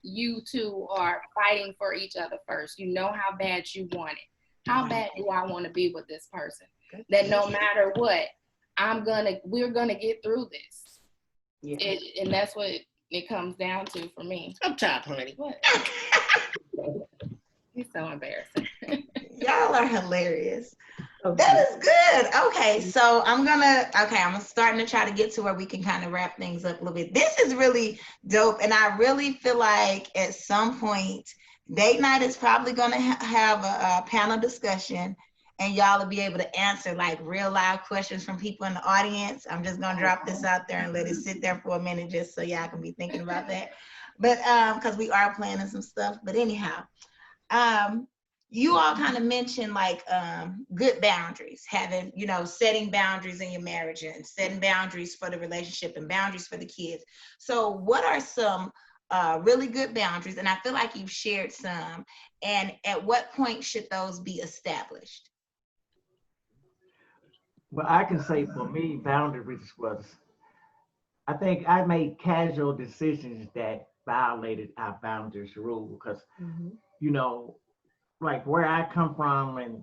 S3: you two are fighting for each other first, how bad you want it. How bad do I want to be with this person? That no matter what, we're gonna get through this. Yeah. And that's what it comes down to for me.
S4: Up top, honey. What?
S3: He's so embarrassing.
S1: Y'all are hilarious. Okay. That is good. Okay, so I'm starting to try to get to where we can kind of wrap things up a little bit. This is really dope, and I really feel like at some point, date night is probably going to have a panel discussion, and y'all will be able to answer like real live questions from people in the audience. I'm just going to drop this out there and let it sit there for a minute just so y'all can be thinking about that. But because we are planning some stuff. But anyhow, you all kind of mentioned like good boundaries, having, setting boundaries in your marriage and setting boundaries for the relationship and boundaries for the kids. So what are some really good boundaries? And I feel like you've shared some. And at what point should those be established?
S5: Well, I can say for me, boundaries was, I think I made casual decisions that violated our boundaries rule because, like where I come from and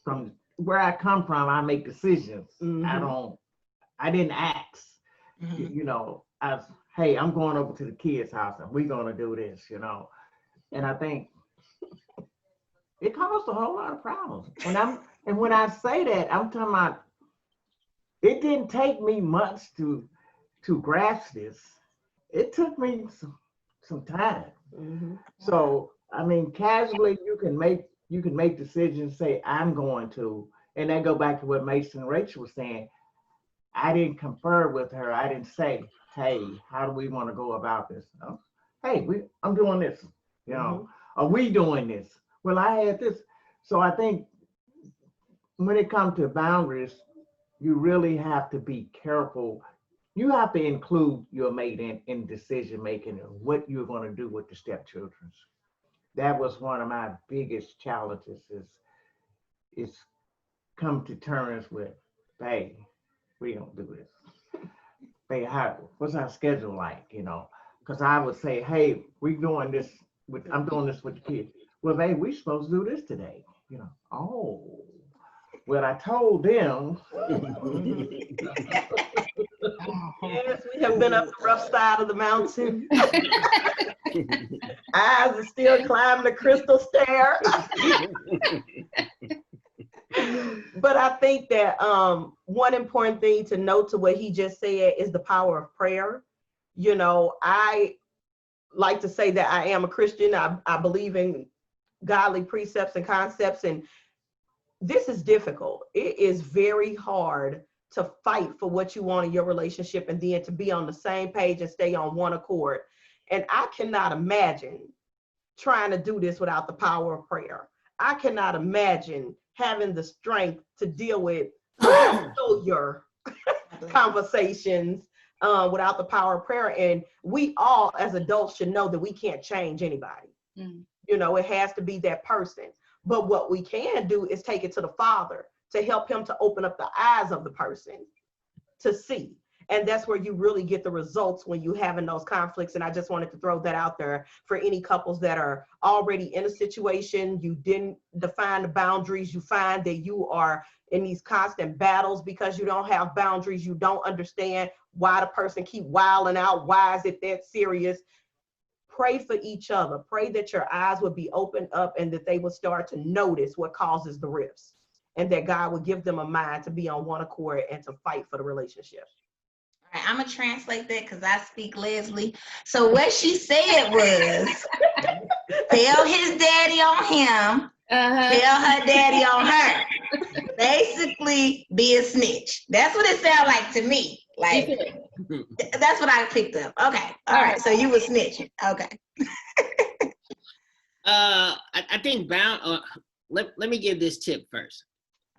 S5: from where I come from, I make decisions. I didn't ask, hey, I'm going over to the kids' house and we're going to do this, and I think it caused a whole lot of problems. And when I say that, I'm talking about, it didn't take me much to grasp this. It took me some time. So, I mean, casually you can make decisions, say, I'm going to, and then go back to what Mason and Rachel was saying. I didn't confer with her. I didn't say, hey, how do we want to go about this? Hey, I'm doing this, are we doing this? Well, I had this. So I think when it comes to boundaries, you really have to be careful. You have to include your mate in decision making and what you're going to do with the stepchildren. That was one of my biggest challenges is come to terms with, hey, we don't do this. Hey, what's our schedule like? Because I would say, hey, I'm doing this with the kids. Well, hey, we supposed to do this today. Oh, well, I told them.
S2: Yes, we have been up the rough side of the mountain. Eyes are still climbing the crystal stair. But I think that one important thing to note to what he just said is the power of prayer. I like to say that I am a Christian. I believe in godly precepts and concepts, and this is difficult. It is very hard to fight for what you want in your relationship and then to be on the same page and stay on one accord. And I cannot imagine trying to do this without the power of prayer. I cannot imagine having the strength to deal with your conversations without the power of prayer. And we all as adults should know that we can't change anybody. It has to be that person. But what we can do is take it to the Father to help him to open up the eyes of the person to see. And that's where you really get the results when you having those conflicts. And I just wanted to throw that out there for any couples that are already in a situation. You didn't define the boundaries. You find that you are in these constant battles because you don't have boundaries. You don't understand why the person keep wilding out. Why is it that serious? Pray for each other. Pray that your eyes would be opened up and that they will start to notice what causes the rifts, and that God will give them a mind to be on one accord and to fight for the relationship.
S1: All right, I'm gonna translate that because I speak Leslie. So what she said was, tell his daddy on him, tell her daddy on her. Basically, be a snitch. That's what it sounds like to me. Like, that's what I picked up. Okay, all right. So you were snitching. Okay.
S4: I think let me give this tip first.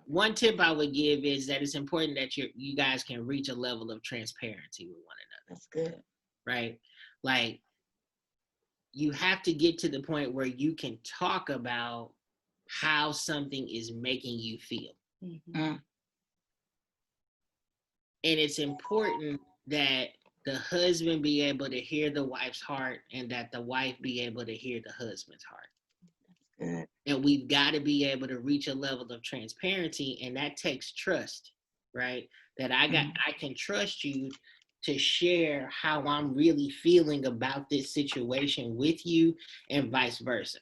S4: One tip I would give is that it's important that you guys can reach a level of transparency with one another.
S1: That's good.
S4: Right? Like, you have to get to the point where you can talk about how something is making you feel. And it's important that the husband be able to hear the wife's heart and that the wife be able to hear the husband's heart.
S1: Good.
S4: And we've got to be able to reach a level of transparency, and that takes trust, right? That I can trust you to share how I'm really feeling about this situation with you, and vice versa.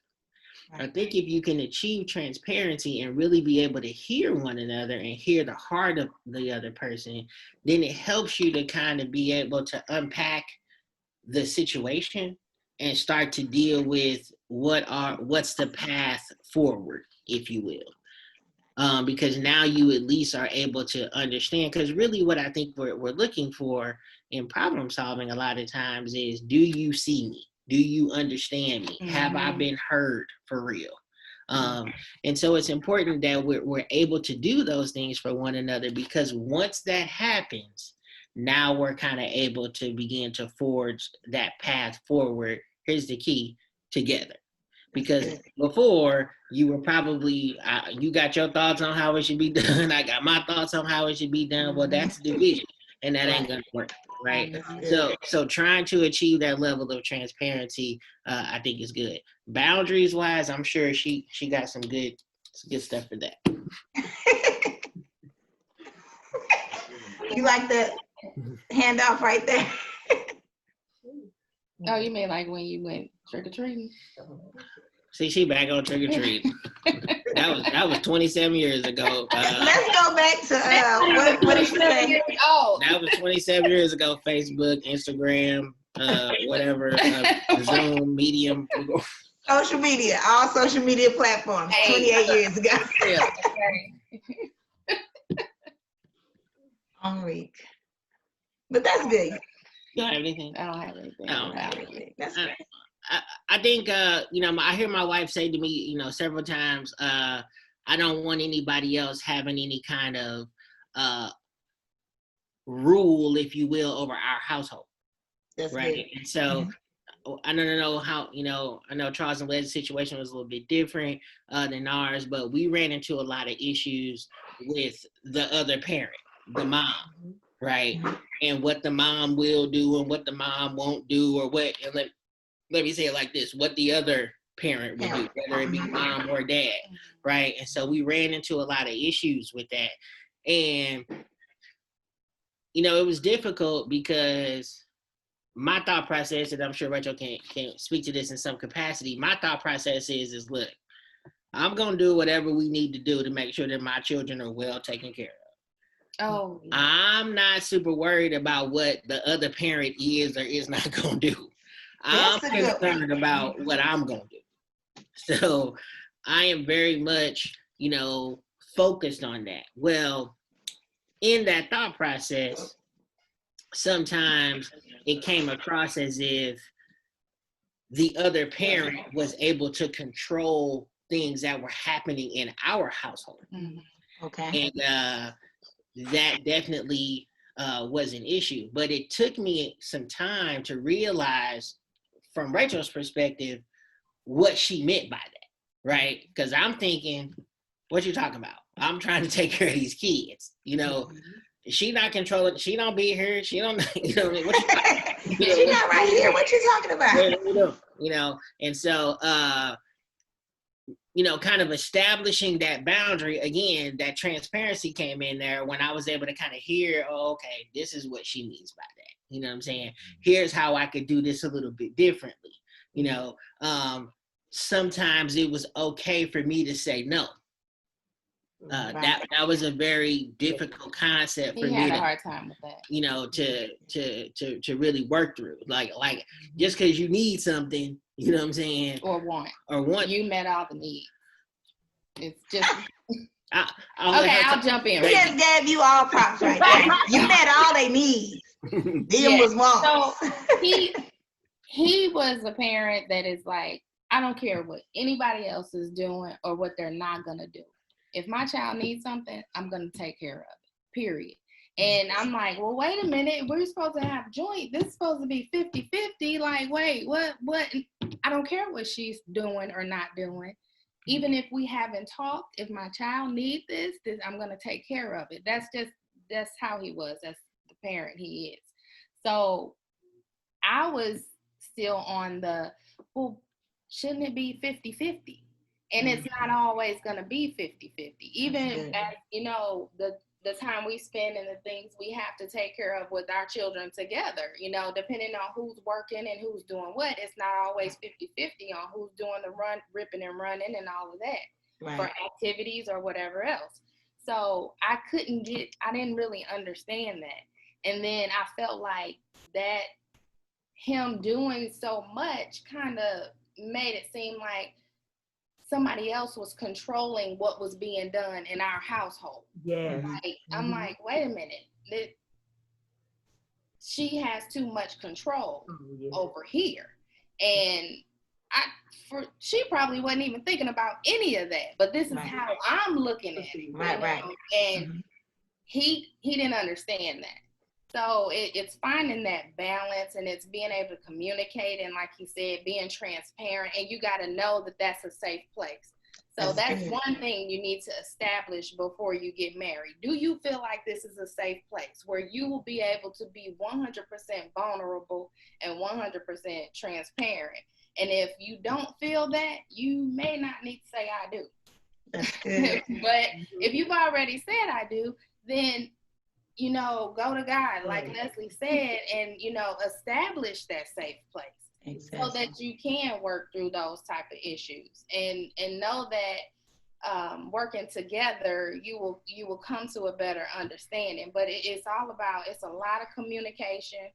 S4: Right. I think if you can achieve transparency and really be able to hear one another and hear the heart of the other person, then it helps you to kind of be able to unpack the situation and start to deal with what's the path forward, if you will. Because now you at least are able to understand, because really what I think we're looking for in problem solving a lot of times is, do you see me? Do you understand me? Have I been heard for real? And so it's important that we're able to do those things for one another, because once that happens, now we're kind of able to begin to forge that path forward. Here's the key: together. Because before, you were probably, you got your thoughts on how it should be done. I got my thoughts on how it should be done. Well, that's division, and that ain't gonna work, right? So trying to achieve that level of transparency, I think is good. Boundaries wise, I'm sure she got some good stuff for that.
S1: You like the handoff right there?
S3: Oh, you mean like when you went trick-or-treating?
S4: See, she back on trick-or-treating. that was 27 years ago.
S1: Let's go back to what did you say?
S3: Oh,
S4: that was 27 years ago. Facebook, Instagram, whatever, Zoom, Medium,
S1: social media, all social media platforms. 28 years ago.
S4: Yeah.
S1: On week, but that's good.
S4: You don't have anything?
S3: I don't have anything.
S4: I don't have anything.
S1: That's good.
S4: I think, I hear my wife say to me, several times, I don't want anybody else having any kind of rule, if you will, over our household.
S1: That's
S4: right.
S1: good.
S4: And so I don't know how, I know Charles and Les's situation was a little bit different than ours, but we ran into a lot of issues with the other parent, the mom, right? And what the mom will do and what the mom won't do, or what, and let me say it like this, what the other parent would do, whether it be mom or dad, right? And so we ran into a lot of issues with that. And, it was difficult because my thought process, and I'm sure Rachel can speak to this in some capacity, my thought process is look, I'm going to do whatever we need to do to make sure that my children are well taken care of.
S3: Oh, yeah.
S4: I'm not super worried about what the other parent is or is not going to do. I'm concerned about what I'm going to do. So I am very much, focused on that. Well, in that thought process, sometimes it came across as if the other parent was able to control things that were happening in our household.
S1: Okay.
S4: And that definitely was an issue. But it took me some time to realize, from Rachel's perspective, what she meant by that, right? Because I'm thinking, what you talking about? I'm trying to take care of these kids, She not controlling. She don't be here. She don't. What you
S1: She not right here. What you talking about?
S4: And so, kind of establishing that boundary again. That transparency came in there when I was able to kind of hear. Oh, okay, this is what she means by that. You know what I'm saying? Here's how I could do this a little bit differently. Sometimes it was okay for me to say no. That was a very difficult concept for me.
S3: He had a hard time with that.
S4: To really work through. Like just because you need something, you know what I'm saying?
S3: Or want.
S4: You
S3: met all the needs. It's just
S4: I'll
S3: jump in.
S1: He just gave you all props right there. You met all they need. Them was wants.
S3: So he was a parent that is like, I don't care what anybody else is doing or what they're not gonna do. If my child needs something, I'm going to take care of it, period. And I'm like, well, wait a minute. We're supposed to have joint. This is supposed to be 50-50. Like, wait, what? I don't care what she's doing or not doing. Even if we haven't talked, if my child needs this, I'm going to take care of it. That's how he was. That's the parent he is. So I was still on well, shouldn't it be 50-50? And it's not always going to be 50-50. Even as, the time we spend and the things we have to take care of with our children together, depending on who's working and who's doing what, it's not always 50-50 on who's doing the ripping and running and all of that for activities or whatever else. So I didn't really understand that. And then I felt like that him doing so much kind of made it seem like somebody else was controlling what was being done in our household.
S2: Yeah.
S3: I'm like, wait a minute. She has too much control over here. And she probably wasn't even thinking about any of that. But this is how I'm looking at it.
S1: Right.
S3: And he didn't understand that. So it's finding that balance, and it's being able to communicate, and like he said, being transparent, and you got to know that that's a safe place. So that's one thing you need to establish before you get married. Do you feel like this is a safe place where you will be able to be 100% vulnerable and 100% transparent? And if you don't feel that, you may not need to say I do.
S1: That's good.
S3: But if you've already said I do, then go to God, like Leslie said, and, establish that safe place so that you can work through those type of issues and know that working together, you will come to a better understanding. But it's a lot of communication.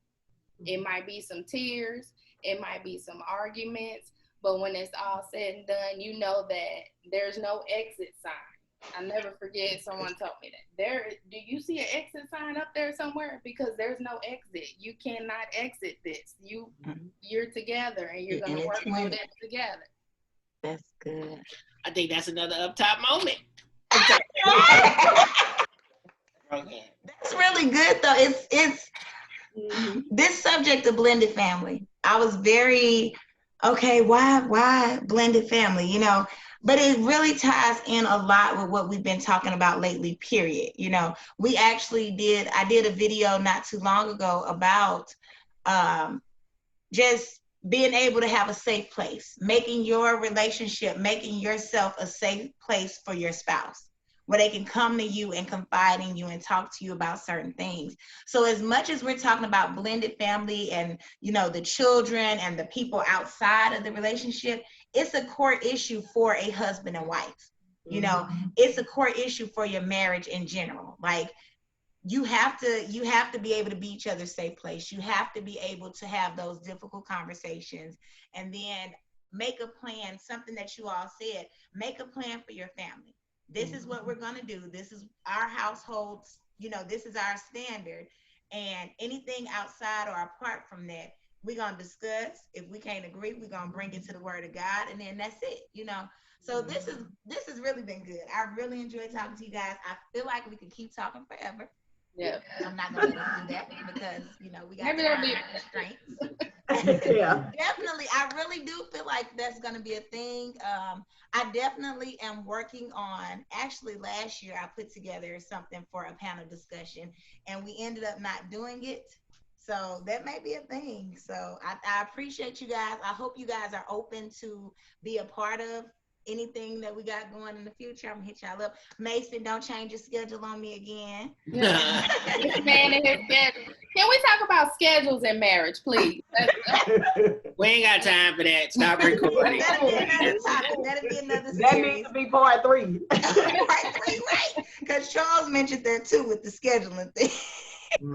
S3: It might be some tears. It might be some arguments. But when it's all said and done, you know that there's no exit sign. I never forget someone told me that. Do you see an exit sign up there somewhere? Because there's no exit. You cannot exit this. You're together and you're gonna work through that together.
S1: That's good.
S4: I think that's another up top moment. Okay.
S1: That's really good though. It's this subject of blended family. I was very okay, why blended family, you know? But it really ties in a lot with what we've been talking about lately, period. You know, I did a video not too long ago about just being able to have a safe place, making your relationship, making yourself a safe place for your spouse, where they can come to you and confide in you and talk to you about certain things. So as much as we're talking about blended family and, you know, the children and the people outside of the relationship, it's a core issue for a husband and wife. You know, it's a core issue for your marriage in general. Like, you have to be able to be each other's safe place. You have to be able to have those difficult conversations and then make a plan, something that you all said, make a plan for your family. This is what we're going to do. This is our households, you know, this is our standard. And anything outside or apart from that, we're going to discuss. If we can't agree, we're going to bring it to the word of God. And then that's it, you know. So this has really been good. I really enjoyed talking to you guys. I feel like we could keep talking forever.
S3: Yeah.
S1: I'm not going to let us do that because, you know, we got
S3: Maybe there'll be
S1: constraints.
S2: Yeah.
S1: Definitely. I really do feel like that's going to be a thing. I definitely am working on, actually last year I put together something for a panel discussion and we ended up not doing it. So that may be a thing. So I appreciate you guys. I hope you guys are open to be a part of anything that we got going in the future. I'm gonna hit y'all up. Mason, don't change your schedule on me again.
S3: This man and his schedule. Can we talk about schedules in marriage, please?
S4: We ain't got time for that. Stop recording.
S1: That'll be another topic. That'll be another
S2: That
S1: series.
S2: needs to be part 3.
S1: Right. Because Charles mentioned that too with the scheduling thing.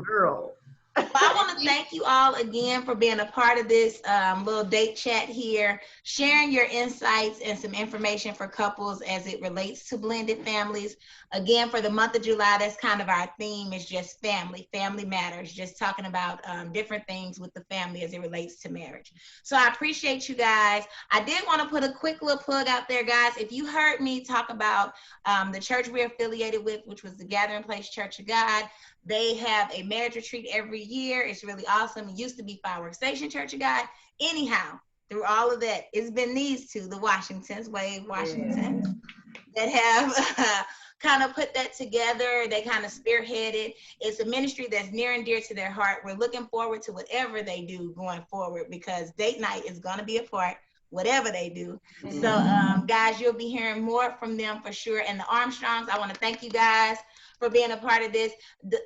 S2: Girl.
S1: Well, I want to thank you all again for being a part of this little date chat here, sharing your insights and some information for couples as it relates to blended families. Again, for the month of July, that's kind of our theme, is just family. Family matters, just talking about different things with the family as it relates to marriage. So I appreciate you guys. I did want to put a quick little plug out there, guys. If you heard me talk about the church we're affiliated with, which was the Gathering Place Church of God, they have a marriage retreat every year. It's really awesome. It used to be Fireworks Station Church of God. Anyhow, through all of that, it's been these two, the Washingtons, Wade Washington, that have kind of put that together. They kind of spearheaded. It's a ministry that's near and dear to their heart. We're looking forward to whatever they do going forward because date night is going to be a part, whatever they do. So guys, you'll be hearing more from them for sure. And the Armstrongs, I want to thank you guys for being a part of this.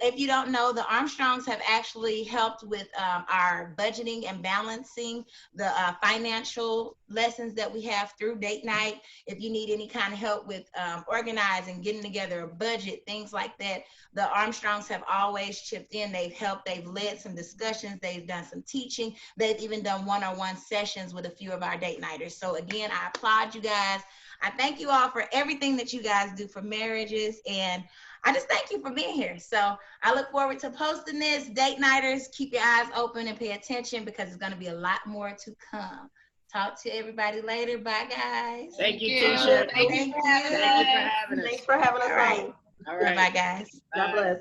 S1: If you don't know, the Armstrongs have actually helped with our budgeting and balancing the financial lessons that we have through date night. If you need any kind of help with organizing, getting together a budget, things like that, the Armstrongs have always chipped in. They've helped, they've led some discussions, they've done some teaching, they've even done one-on-one sessions with a few of our date nighters. So again, I applaud you guys. I thank you all for everything that you guys do for marriages, and I just thank you for being here. So I look forward to posting this. Date nighters, keep your eyes open and pay attention because it's going to be a lot more to come. Talk to everybody later. Bye, guys.
S4: Thank you, Tisha.
S3: Thank you for having us.
S4: Thank you for having us.
S2: Thanks for having us.
S1: All right.
S4: All right.
S1: Bye, guys.
S2: God bless.